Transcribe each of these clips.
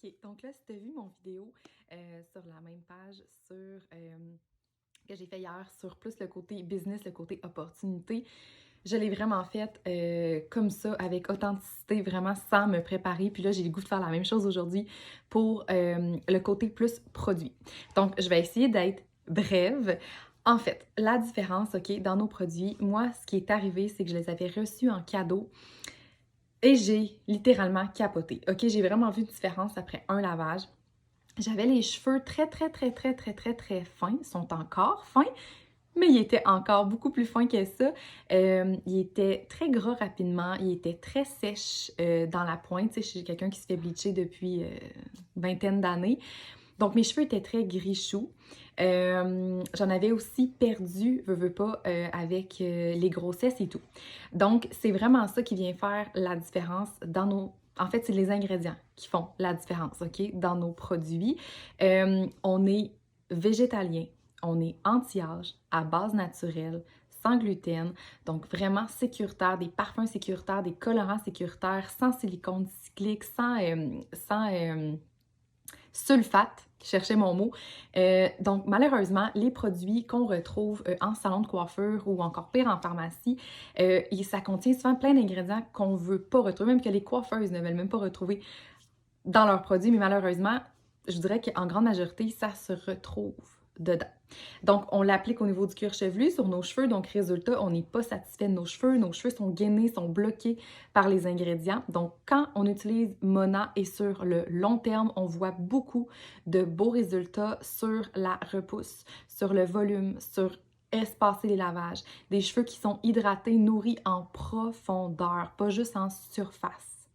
OK, donc là, si tu as vu mon vidéo sur la même page que j'ai fait hier sur plus le côté business, le côté opportunité, je l'ai vraiment faite comme ça, avec authenticité, vraiment sans me préparer. Puis là, j'ai le goût de faire la même chose aujourd'hui pour le côté plus produit. Donc, je vais essayer d'être brève. En fait, la différence, OK, dans nos produits, moi, ce qui est arrivé, c'est que je les avais reçus en cadeau et j'ai littéralement capoté. OK, j'ai vraiment vu une différence après un lavage. J'avais les cheveux très fins. Ils sont encore fins, mais ils étaient encore beaucoup plus fins que ça. Ils étaient très gras rapidement. Ils étaient très sèches dans la pointe. Tu sais, je suis quelqu'un qui se fait bleacher depuis une vingtaine d'années. Donc, mes cheveux étaient très gris-choux. J'en avais aussi perdu, veux pas, avec les grossesses et tout. Donc, c'est vraiment ça qui vient faire la différence dans nos... En fait, c'est les ingrédients qui font la différence, OK, dans nos produits. On est végétalien, on est anti-âge, à base naturelle, sans gluten, donc vraiment sécuritaire, des parfums sécuritaires, des colorants sécuritaires, sans silicone cyclique, sans sulfate, je cherchais mon mot. Donc, malheureusement, les produits qu'on retrouve en salon de coiffure ou encore pire en pharmacie, ça contient souvent plein d'ingrédients qu'on ne veut pas retrouver, même que les coiffeuses ne veulent même pas retrouver dans leurs produits, mais malheureusement, je dirais qu'en grande majorité, ça se retrouve dedans. Donc, on l'applique au niveau du cuir chevelu sur nos cheveux. Donc, résultat, on n'est pas satisfait de nos cheveux. Nos cheveux sont gainés, sont bloqués par les ingrédients. Donc, quand on utilise Mona et sur le long terme, on voit beaucoup de beaux résultats sur la repousse, sur le volume, sur espacer les lavages. Des cheveux qui sont hydratés, nourris en profondeur, pas juste en surface.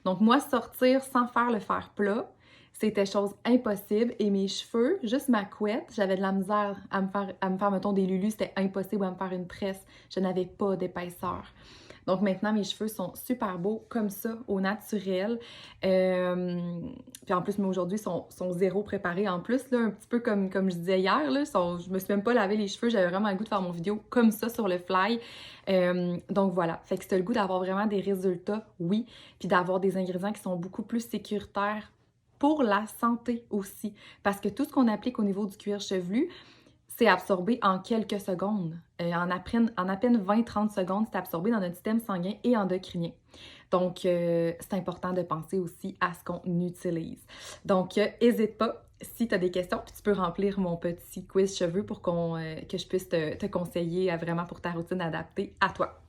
Donc, moi, sortir sans faire le fer plat, c'était chose impossible. Et mes cheveux, juste ma couette, j'avais de la misère à me faire, mettons, des lulus. C'était impossible à me faire une tresse. Je n'avais pas d'épaisseur. Donc maintenant, mes cheveux sont super beaux comme ça, au naturel. Puis en plus, mais aujourd'hui, sont zéro préparés. En plus, là, un petit peu comme je disais hier, là, je me suis même pas lavé les cheveux. J'avais vraiment le goût de faire mon vidéo comme ça sur le fly. Donc voilà, fait que c'est le goût d'avoir vraiment des résultats, oui, puis d'avoir des ingrédients qui sont beaucoup plus sécuritaires pour la santé aussi. Parce que tout ce qu'on applique au niveau du cuir chevelu, c'est absorbé en quelques secondes. En à peine 20-30 secondes, c'est absorbé dans notre système sanguin et endocrinien. Donc, c'est important de penser aussi à ce qu'on utilise. Donc, n'hésite pas. Si tu as des questions, puis tu peux remplir mon petit quiz cheveux pour que je puisse te conseiller vraiment pour ta routine adaptée à toi.